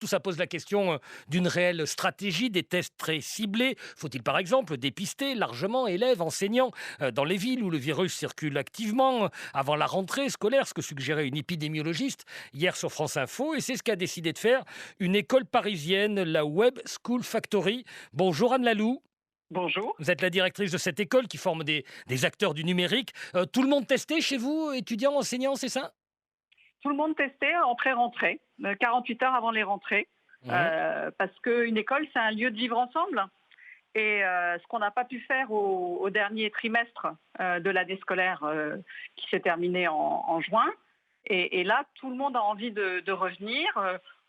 Tout ça pose la question d'une réelle stratégie, des tests très ciblés. Faut-il par exemple dépister largement élèves, enseignants dans les villes où le virus circule activement avant la rentrée scolaire, ce que suggérait une épidémiologiste hier sur France Info. Et c'est ce qu'a décidé de faire une école parisienne, la Web School Factory. Bonjour Anne Lalou. Bonjour. Vous êtes la directrice de cette école qui forme des acteurs du numérique. Tout le monde testé chez vous, étudiants, enseignants, c'est ça? Tout le monde testé en pré-rentrée, 48 heures avant les rentrées, Mmh. parce qu'une école, c'est un lieu de vivre ensemble. Et ce qu'on n'a pas pu faire au dernier trimestre de l'année scolaire qui s'est terminée en juin. Et là, tout le monde a envie de revenir.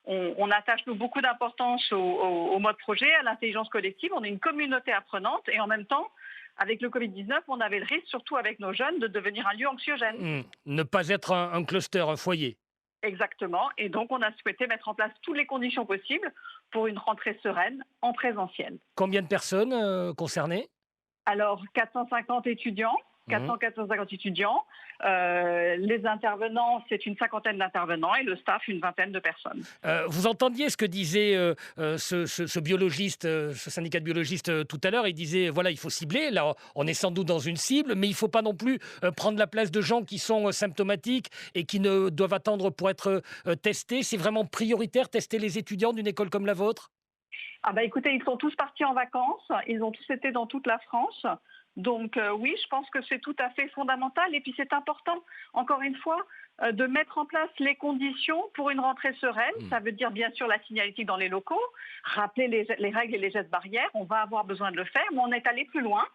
On attache nous beaucoup d'importance au mode projet, à l'intelligence collective. On est une communauté apprenante et en même temps, avec le Covid-19, on avait le risque, surtout avec nos jeunes, de devenir un lieu anxiogène. Ne pas être un cluster, un foyer. Exactement. Et donc, on a souhaité mettre en place toutes les conditions possibles pour une rentrée sereine en présentiel. Combien de personnes concernées? Alors, 450 étudiants, Mmh. 450 étudiants. Les intervenants, c'est une cinquantaine d'intervenants et le staff, une vingtaine de personnes. Vous entendiez ce que disait ce biologiste, ce syndicat de biologistes tout à l'heure. Il disait, voilà, il faut cibler. Là, on est sans doute dans une cible, mais il ne faut pas non plus prendre la place de gens qui sont symptomatiques et qui ne doivent attendre pour être testés. C'est vraiment prioritaire, tester les étudiants d'une école comme la vôtre? Ah bah écoutez, ils sont tous partis en vacances, ils ont tous été dans toute la France. Donc oui, je pense que c'est tout à fait fondamental. Et puis c'est important, encore une fois, de mettre en place les conditions pour une rentrée sereine. Mmh. Ça veut dire bien sûr la signalétique dans les locaux, rappeler les règles et les gestes barrières. On va avoir besoin de le faire, mais on est allé plus loin.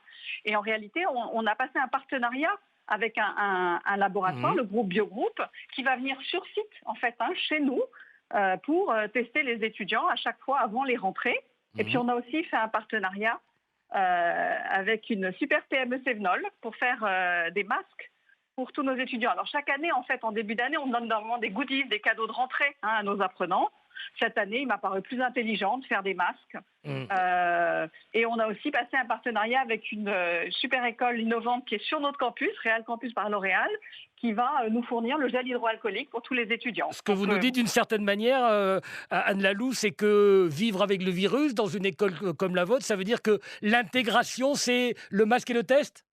Et en réalité, on a passé un partenariat avec un laboratoire, Mmh. le groupe Biogroupe, qui va venir sur site, en fait, chez nous, pour tester les étudiants à chaque fois avant les rentrées. Et puis Mmh. on a aussi fait un partenariat avec une super PME Sévenol pour faire des masques pour tous nos étudiants. Alors chaque année, en fait, en début d'année, on donne normalement des goodies, des cadeaux de rentrée à nos apprenants. Cette année, il m'a paru plus intelligent de faire des masques. Mmh. Et on a aussi passé un partenariat avec une super école innovante qui est sur notre campus, Real Campus par L'Oréal, qui va nous fournir le gel hydroalcoolique pour tous les étudiants. Ce que vous Donc nous dites d'une certaine manière, Anne Lalou, c'est que vivre avec le virus dans une école comme la vôtre, ça veut dire que l'intégration, c'est le masque et le test?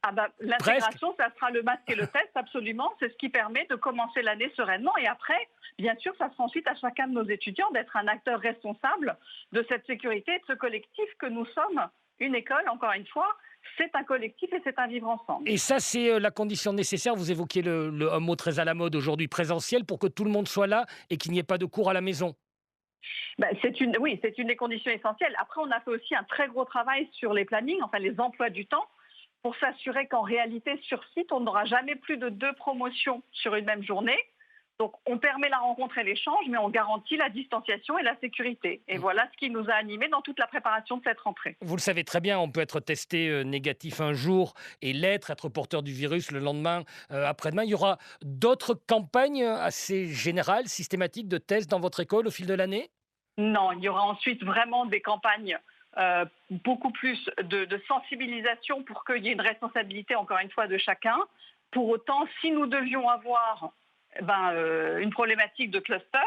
ah bah, Presque. l'intégration, ça sera le masque et le test, absolument. C'est ce qui permet de commencer l'année sereinement. Et après, bien sûr, ça sera ensuite à chacun de nos étudiants d'être un acteur responsable de cette sécurité et de ce collectif que nous sommes. Une école, encore une fois, c'est un collectif et c'est un vivre ensemble. Et ça, c'est la condition nécessaire. Vous évoquiez un mot très à la mode aujourd'hui, présentiel, pour que tout le monde soit là et qu'il n'y ait pas de cours à la maison. Ben, oui, c'est une des conditions essentielles. Après, on a fait aussi un très gros travail sur les plannings, enfin les emplois du temps, pour s'assurer qu'en réalité, sur site, on n'aura jamais plus de 2 promotions sur une même journée. Donc, on permet la rencontre et l'échange, mais on garantit la distanciation et la sécurité. Et voilà ce qui nous a animés dans toute la préparation de cette rentrée. Vous le savez très bien, on peut être testé négatif un jour et l'être, être porteur du virus le lendemain, après-demain. Il y aura d'autres campagnes assez générales, systématiques de tests dans votre école au fil de l'année? Non, il y aura ensuite vraiment des campagnes beaucoup plus de sensibilisation pour qu'il y ait une responsabilité, encore une fois, de chacun. Pour autant, si nous devions avoir une problématique de cluster,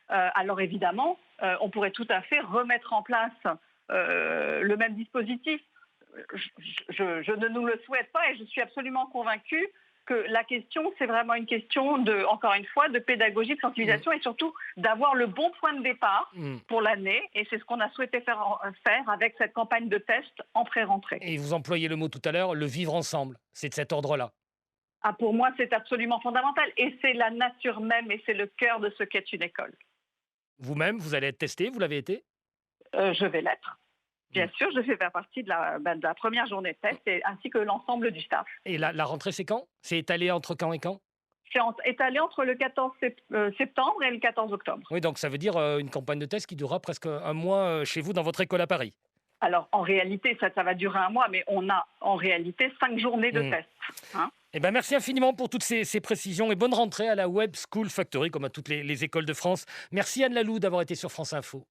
alors évidemment, on pourrait tout à fait remettre en place le même dispositif. Je ne nous le souhaite pas et je suis absolument convaincue que la question, c'est vraiment une question de, encore une fois, de pédagogie, de Mm. sensibilisation et surtout d'avoir le bon point de départ Mm. pour l'année. Et c'est ce qu'on a souhaité faire avec cette campagne de test en pré-rentrée. Et vous employez le mot tout à l'heure, le vivre ensemble. C'est de cet ordre-là. Ah, pour moi, c'est absolument fondamental. Et c'est la nature même et c'est le cœur de ce qu'est une école. Vous-même, vous allez être testé, vous l'avez été? Je vais l'être. Bien Mm. sûr, je fais faire partie de la première journée de test ainsi que l'ensemble du staff. Et la rentrée, c'est quand? C'est étalé entre quand et quand? C'est étalé entre le 14 septembre et le 14 octobre. Oui, donc ça veut dire une campagne de test qui durera presque un mois chez vous dans votre école à Paris. Alors, en réalité, ça va durer un mois, mais on a en réalité 5 journées de Mm. test. Hein. Eh ben, merci infiniment pour toutes ces précisions et bonne rentrée à la Web School Factory, comme à toutes les écoles de France. Merci Anne Lalou d'avoir été sur France Info.